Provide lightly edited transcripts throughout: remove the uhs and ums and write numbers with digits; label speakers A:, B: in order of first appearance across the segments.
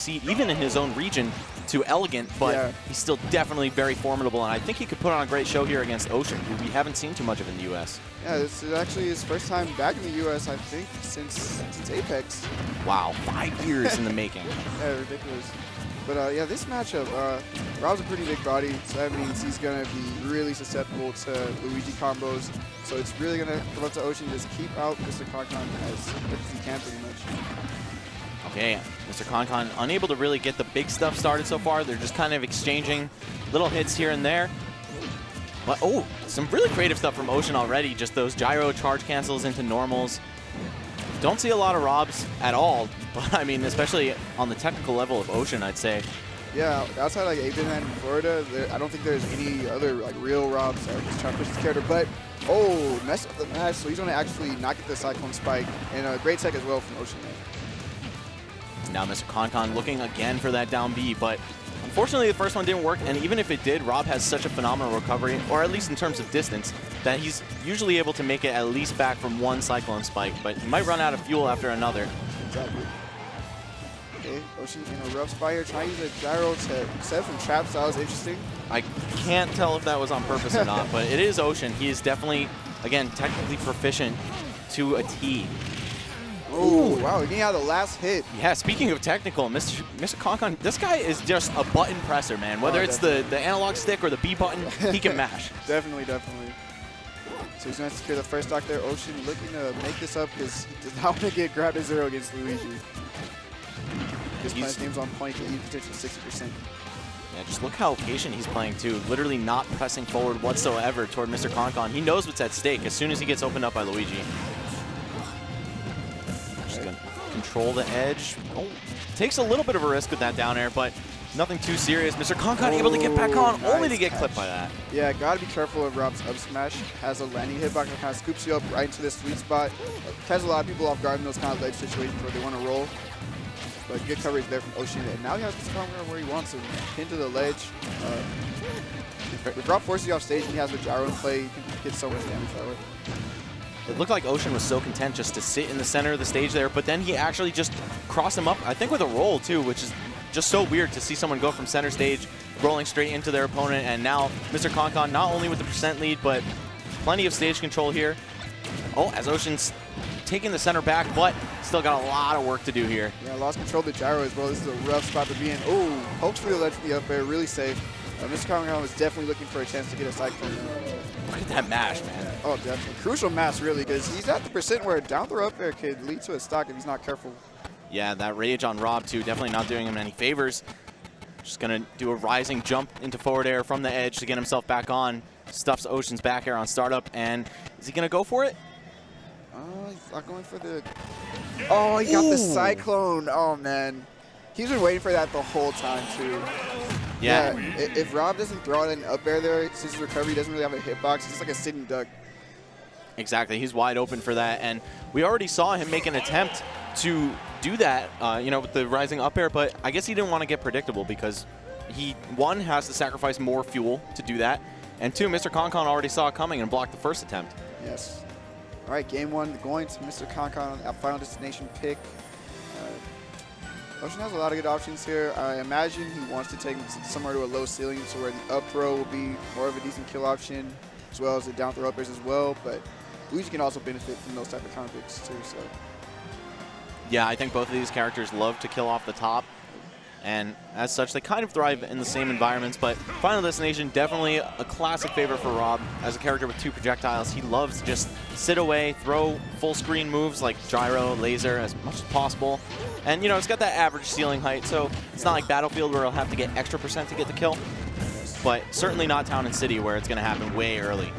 A: seed, even in his own region, to Elegant, but he's still definitely very formidable, and I think he could put on a great show here against Ocean, who we haven't seen too much of in the U.S.
B: Yeah, this is actually his first time back in the U.S., I think, since Apex.
A: Wow, 5 years in the making.
B: Yeah, ridiculous. But yeah, this matchup, Rob's a pretty big body, so that means he's going to be really susceptible to Luigi combos. So it's really going to come up to Ocean, just keep out Mr. ConCon as much as he can pretty much.
A: Okay, Mr. ConCon unable to really get the big stuff started so far. They're just kind of exchanging little hits here and there. But oh, some really creative stuff from Ocean already. Just those gyro charge cancels into normals. Don't see a lot of Robs at all, but I mean, especially on the technical level of Ocean, I'd say.
B: Yeah, outside like Aiden and Florida, I don't think there's any other like real Robs that are just trying to push this character. But oh, messed up the match, so he's going to actually not get the Cyclone Spike, and a great tech as well from Ocean.
A: Now Mr. ConCon looking again for that down B, but unfortunately the first one didn't work, and even if it did, Rob has such a phenomenal recovery, or at least in terms of distance, that he's usually able to make it at least back from one Cyclone Spike, but he might run out of fuel after another.
B: Exactly. Okay, Ocean in a rough spot here, trying to use a gyro to set from traps. That was interesting.
A: I can't tell if that was on purpose or not, but it is Ocean. He is definitely, again, technically proficient to a T.
B: Oh, wow, he had the last hit.
A: Yeah, speaking of technical, Mr. ConCon, this guy is just a button presser, man. Whether it's the analog stick or the B button, he can mash.
B: Definitely, definitely. So he's going to secure the first stock there. Ocean looking to make this up because he does not want to get grabbed at 0 against Luigi. His game's on point, he potential 60%.
A: Yeah, just look how patient he's playing too. Literally not pressing forward whatsoever toward Mr. ConCon. He knows what's at stake as soon as he gets opened up by Luigi. Just gonna control the edge. Oh, takes a little bit of a risk with that down air, but nothing too serious. Mr. ConCon able to get back on, only to get clipped by that.
B: Yeah, gotta be careful of Rob's up smash. Has a landing hitbox that kind of scoops you up right into the sweet spot. Catches a lot of people off guard in those kind of ledge situations where they want to roll. But good coverage there from Ocean, and now he has Mr. ConCon where he wants him. Pin to the ledge. If Rob forces you off stage and he has the gyro in play, you can get so much damage that way.
A: It looked like Ocean was so content just to sit in the center of the stage there, but then he actually just crossed him up, I think with a roll too, which is just so weird to see someone go from center stage, rolling straight into their opponent, and now Mr. ConCon not only with the percent lead, but plenty of stage control here. Oh, as Ocean's taking the center back, but still got a lot of work to do here.
B: Yeah, lost control of the gyro as well. This is a rough spot to be in. Oh, pokes for the ledge from the up air, really safe. Mr. ConCon was definitely looking for a chance to get a cyclone.
A: Look at that mash, man.
B: Oh, definitely. Crucial mash, really, because he's at the percent where down throw up air could lead to a stock if he's not careful.
A: Yeah, that rage on Rob, too, definitely not doing him any favors. Just going to do a rising jump into forward air from the edge to get himself back on. Stuffs Ocean's back air on startup, and is he going to go for it?
B: He's not going for the... Oh, he got the cyclone. Oh, man. He's been waiting for that the whole time, too.
A: Yeah.
B: If Rob doesn't throw it in up air there, since his recovery doesn't really have a hitbox, it's just like a sitting duck.
A: Exactly. He's wide open for that. And we already saw him make an attempt to do that, you know, with the rising up air, but I guess he didn't want to get predictable because he, one, has to sacrifice more fuel to do that, and two, Mr. ConCon already saw it coming and blocked the first attempt. Yes.
B: All right, game one going to Mr. ConCon at Final Destination pick. Ocean has a lot of good options here. I imagine he wants to take him somewhere to a low ceiling, so where the up throw will be more of a decent kill option, as well as the down throw uppers as well. But Luigi can also benefit from those type of counter picks too. So.
A: Yeah, I think both of these characters love to kill off the top, and as such, they kind of thrive in the same environments. But Final Destination, definitely a classic favorite for Rob. As a character with 2 projectiles, he loves to just sit away, throw full screen moves like gyro, laser as much as possible. And, you know, it's got that average ceiling height, so it's not like Battlefield where he'll have to get extra percent to get the kill. But certainly not Town and City where it's going to happen way early.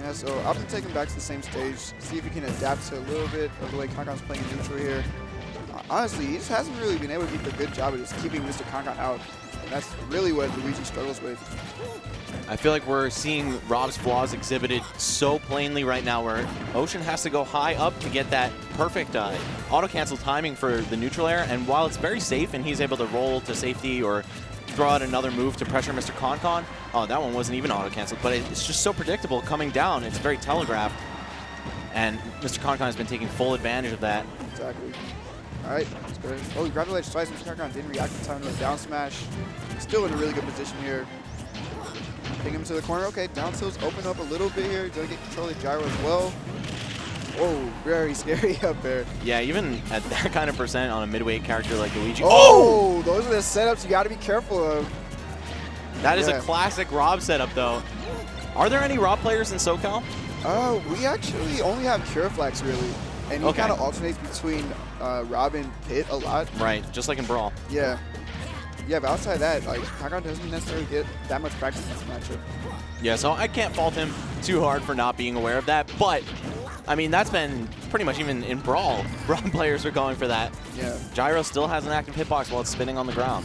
B: Yeah, so I'll have to take him back to the same stage, see if he can adapt to a little bit of the way ConCon's playing in neutral here. Honestly, he just hasn't really been able to keep a good job of just keeping Mr. ConCon out. And that's really what Luigi struggles with.
A: I feel like we're seeing Rob's flaws exhibited so plainly right now, where Ocean has to go high up to get that perfect auto-cancel timing for the neutral air, and while it's very safe and he's able to roll to safety or throw out another move to pressure Mr. ConCon, oh, that one wasn't even auto-canceled, but it's just so predictable coming down. It's very telegraphed, and Mr. ConCon has been taking full advantage of that.
B: Exactly. All right, that's good. Oh, he grabbed the ledge twice, and ConCon didn't react in time to a down smash. Still in a really good position here. Ping him to the corner. Okay, down tilts open up a little bit here. Gonna get control of the gyro as well. Oh, very scary up there.
A: Yeah, even at that kind of percent on a midweight character like Luigi.
B: Oh, those are the setups you got to be careful of.
A: That is a classic Rob setup, though. Are there any Rob players in SoCal?
B: We actually only have Cure Flex, really. And he kind of alternates between Rob and Pit a lot.
A: Right, just like in Brawl.
B: Yeah. Yeah, but outside of that, like, ConCon doesn't necessarily get that much practice in this matchup.
A: Yeah, so I can't fault him too hard for not being aware of that, but I mean, that's been pretty much even in Brawl. Brawl players are going for that.
B: Yeah.
A: Gyro still has an active hitbox while it's spinning on the ground.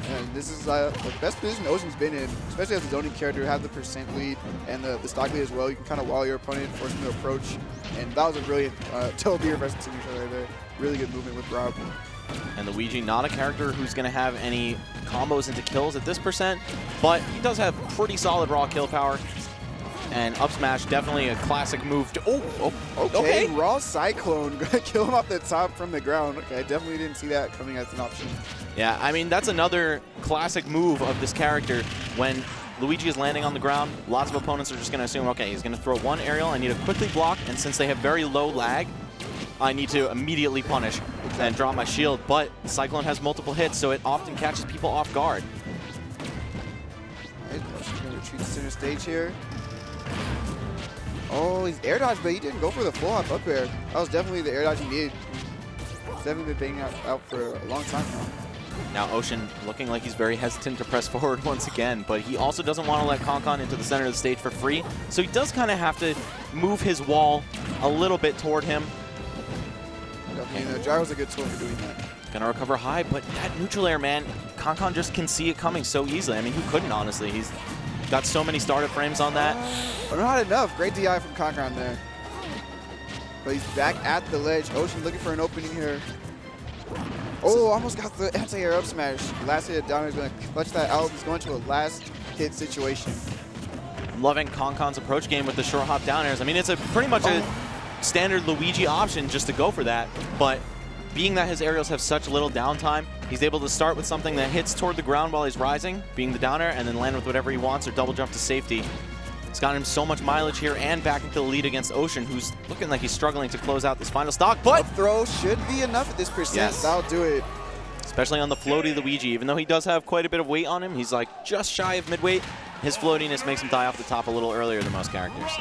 B: And this is the best position Ocean's been in, especially as a zoning character, have the percent lead and the stock lead as well. You can kind of wall your opponent, force him to approach. And that was a brilliant Tobier versus each other there. Really good movement with Rob.
A: And Luigi, not a character who's going to have any combos into kills at this percent, but he does have pretty solid raw kill power. And up smash, definitely a classic move.
B: Okay. Raw Cyclone, gonna kill him off the top from the ground. Okay, I definitely didn't see that coming as an option.
A: Yeah, I mean, that's another classic move of this character. When Luigi is landing on the ground, lots of opponents are just going to assume, okay, he's going to throw one aerial, I need to quickly block, and since they have very low lag, I need to immediately punish and drop my shield. But Cyclone has multiple hits, so it often catches people off guard.
B: All right, she's going to retreat to center stage here. Oh, he's air dodged, but he didn't go for the full hop up air. That was definitely the air dodge he needed. He's definitely been banging out for a long time now.
A: Now Ocean looking like he's very hesitant to press forward once again, but he also doesn't want to let ConCon into the center of the stage for free, so he does kind of have to move his wall a little bit toward him.
B: Definitely, Gyro's a good tool for doing that.
A: Gonna recover high, but that neutral air, man, ConCon just can see it coming so easily. I mean, who couldn't, honestly? He's got so many startup frames on that.
B: But not enough. Great DI from ConCon there. But he's back at the ledge. Ocean looking for an opening here. Oh, almost got the anti-air up smash. Last hit down, he's going to clutch that out. He's going to a last hit situation.
A: I'm loving ConCon's approach game with the short hop down airs. I mean, it's a pretty much a standard Luigi option just to go for that, but being that his aerials have such little downtime, he's able to start with something that hits toward the ground while he's rising, being the down air, and then land with whatever he wants or double jump to safety. It's gotten him so much mileage here and back into the lead against Ocean, who's looking like he's struggling to close out this final stock, but
B: up throw should be enough at this percent.
A: Yes.
B: That'll do it.
A: Especially on the floaty Luigi, even though he does have quite a bit of weight on him, he's like just shy of midweight. His floatiness makes him die off the top a little earlier than most characters.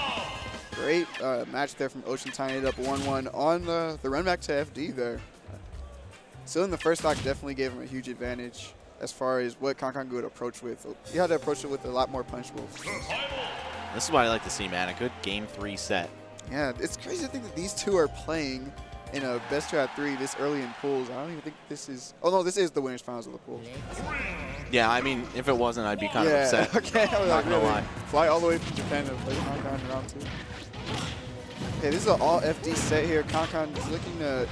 B: Great match there from Ocean, tying it up 1-1 on the run back to FD there. Still in the first stock, definitely gave him a huge advantage as far as what ConCon would approach with. He had to approach it with a lot more punchable.
A: This is what I like to see, man. A good Game 3 set.
B: Yeah, it's crazy to think that these two are playing in a best 2-out-3 this early in pools. I don't even think this is... Oh, no, this is the winners finals of the pool.
A: Yeah, I mean, if it wasn't, I'd be kind of upset.
B: Okay, I was
A: not
B: like,
A: gonna
B: really
A: lie.
B: Fly all the way from Japan to play ConCon in round 2. Okay, this is an all FD set here. ConCon is looking to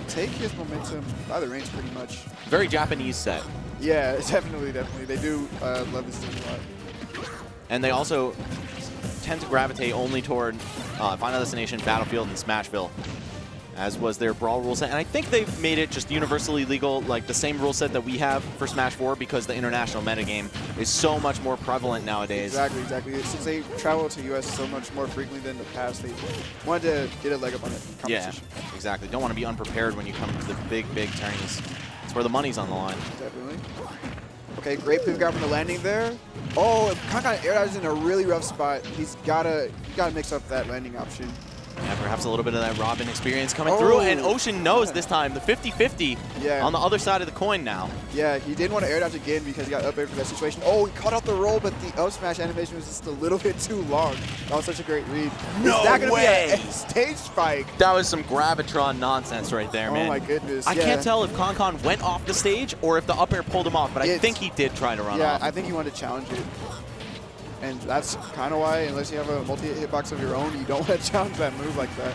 B: take his momentum by the range pretty much.
A: Very Japanese set.
B: Yeah, definitely. They do love this team a lot.
A: And they also tend to gravitate only toward Final Destination, Battlefield, and Smashville, as was their Brawl rule set. And I think they've made it just universally legal, like the same rule set that we have for Smash 4, because the international metagame is so much more prevalent nowadays.
B: Exactly. Since they travel to U.S. so much more frequently than the past, they wanted to get a leg up on the competition.
A: Yeah, exactly. Don't want to be unprepared when you come to the big tourneys. It's where the money's on the line.
B: Definitely. Okay, great pivot grab from the landing there. Oh, ConCon air dodge is in a really rough spot. He's gotta mix up that landing option.
A: Yeah, perhaps a little bit of that Robin experience coming through, and Ocean knows this time the 50-50 on the other side of the coin now.
B: Yeah, he didn't want to air dodge again because he got up air for that situation. Oh, he caught out the roll, but the up smash animation was just a little bit too long. That was such a great read.
A: No
B: Is that gonna
A: way!
B: Be a stage spike?
A: That was some Gravitron nonsense right there, man.
B: Oh my goodness.
A: I can't tell if ConCon went off the stage or if the up air pulled him off, but I think he did try to run off.
B: Yeah, I think he wanted to challenge it. And that's kind of why, unless you have a multi-hit hitbox of your own, you don't want to challenge that move like that.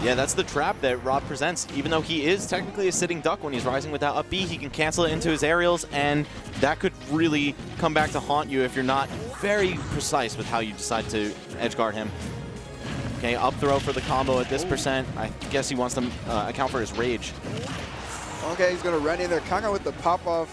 A: Yeah, that's the trap that Rob presents. Even though he is technically a sitting duck when he's rising with that up B, he can cancel it into his aerials, and that could really come back to haunt you if you're not very precise with how you decide to edge guard him. Okay, up throw for the combo at this percent. I guess he wants to account for his rage.
B: Okay, he's going to run in there. ConCon with the pop-off,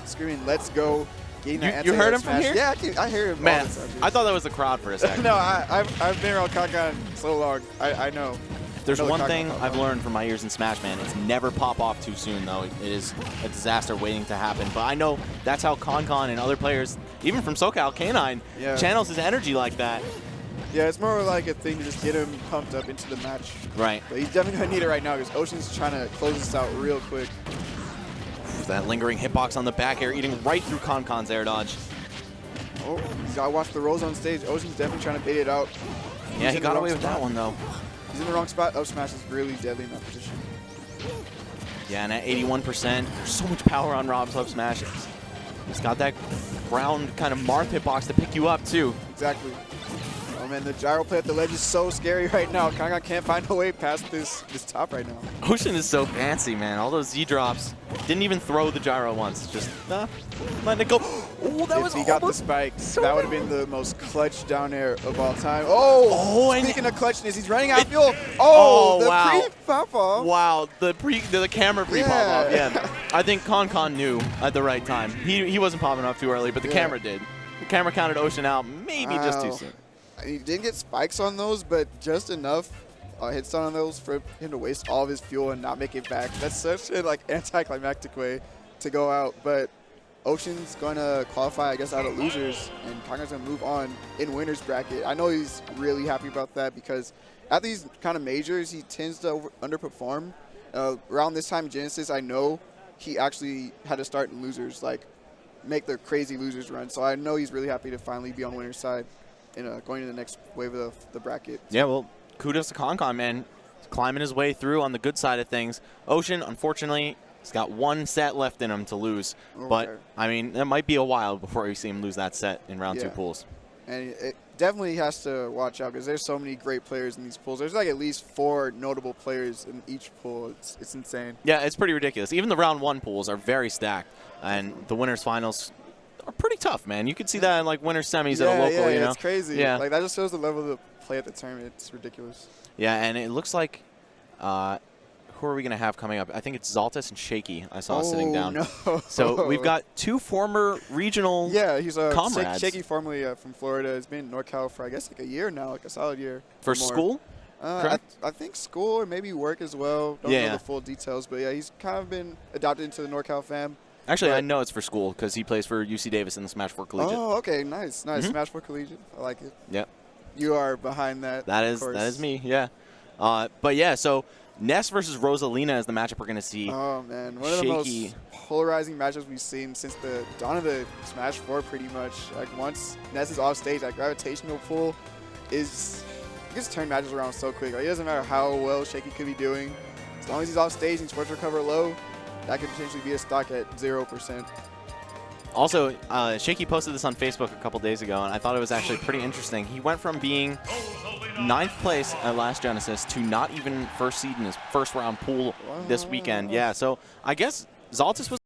B: screaming, let's go.
A: You heard him from here?
B: Yeah, I hear him.
A: Man,
B: all the time,
A: I thought that was the crowd for a second.
B: No, I've been around ConCon so long. I know.
A: If there's one thing I've learned from my years in Smash, man, it's never pop off too soon, though. It is a disaster waiting to happen. But I know that's how ConCon and other players, even from SoCal, K9, channels his energy like that.
B: Yeah, it's more like a thing to just get him pumped up into the match.
A: Right.
B: But he's definitely going to need it right now because Ocean's trying to close this out real quick.
A: That lingering hitbox on the back air, eating right through ConCon's air dodge.
B: Oh, he's got to watch the rolls on stage. Ocean's definitely trying to bait it out.
A: Yeah, he got away with that one, though.
B: He's in the wrong spot. Up smash is really deadly in that position.
A: Yeah, and at 81%, there's so much power on Rob's up smash. He's got that ground kind of Marth hitbox to pick you up, too.
B: Exactly. Oh, man, the gyro play at the ledge is so scary right now. ConCon can't find a way past this top right now.
A: Ocean is so fancy, man. All those Z-drops. Didn't even throw the gyro once. Just letting it go. Oh, that was
B: If he got the spike, that would have been the most clutch down air of all time. Oh, speaking of clutchness, he's running out of fuel. Oh, the
A: wow.
B: pre-pop-off.
A: Wow, the camera pre-pop-off, yeah. I think ConCon knew at the right time. He wasn't popping off too early, but the camera did. The camera counted Ocean out maybe just too soon.
B: He didn't get spikes on those, but just enough hits on those for him to waste all of his fuel and not make it back. That's such a anticlimactic way to go out. But Ocean's going to qualify, I guess, out of losers, and ConCon's going to move on in winner's bracket. I know he's really happy about that because at these kind of majors, he tends to underperform. Around this time in Genesis, I know he actually had to start in losers, make the crazy losers run. So I know he's really happy to finally be on winner's side and going to the next wave of the bracket.
A: Yeah, well, kudos to ConCon, man. He's climbing his way through on the good side of things. Ocean, unfortunately, he's got one set left in him to lose. Okay. But, I mean, it might be a while before we see him lose that set in round 2 pools.
B: And it definitely has to watch out because there's so many great players in these pools. There's at least 4 notable players in each pool. It's insane.
A: Yeah, it's pretty ridiculous. Even the round 1 pools are very stacked. And the winners finals are pretty tough, man. You could see that in winner semis at a local, you know?
B: It's crazy.
A: Yeah.
B: That just shows the level of the play at the tournament. It's ridiculous.
A: Yeah, and it looks like who are we going to have coming up? I think it's Zaltis and Shaky I saw sitting down.
B: No.
A: So we've got 2 former regional
B: he's
A: comrades.
B: Shaky, formerly from Florida, has been in NorCal for, I guess, a year now, a solid year.
A: For school?
B: I think school or maybe work as well. Don't know the full details, but yeah, he's kind of been adopted into the NorCal fam.
A: Actually, I know it's for school because he plays for UC Davis in the Smash 4 Collegiate.
B: Oh, okay, nice. Smash 4 Collegiate. I like it.
A: Yep.
B: You are behind that.
A: That is me, yeah. But yeah, so Ness versus Rosalina is the matchup we're going to see.
B: Oh, man. One of the most polarizing matchups we've seen since the dawn of the Smash 4, pretty much. Once Ness is off stage, that gravitational pull is... You can just turn matches around so quick. It doesn't matter how well Shaky could be doing. As long as he's off stage and he's forced to recover low, that could potentially be a stock at 0%.
A: Also, Shaky posted this on Facebook a couple days ago, and I thought it was actually pretty interesting. He went from being 9th place at last Genesis to not even first seed in his first round pool this weekend. Yeah, so I guess Zaltis was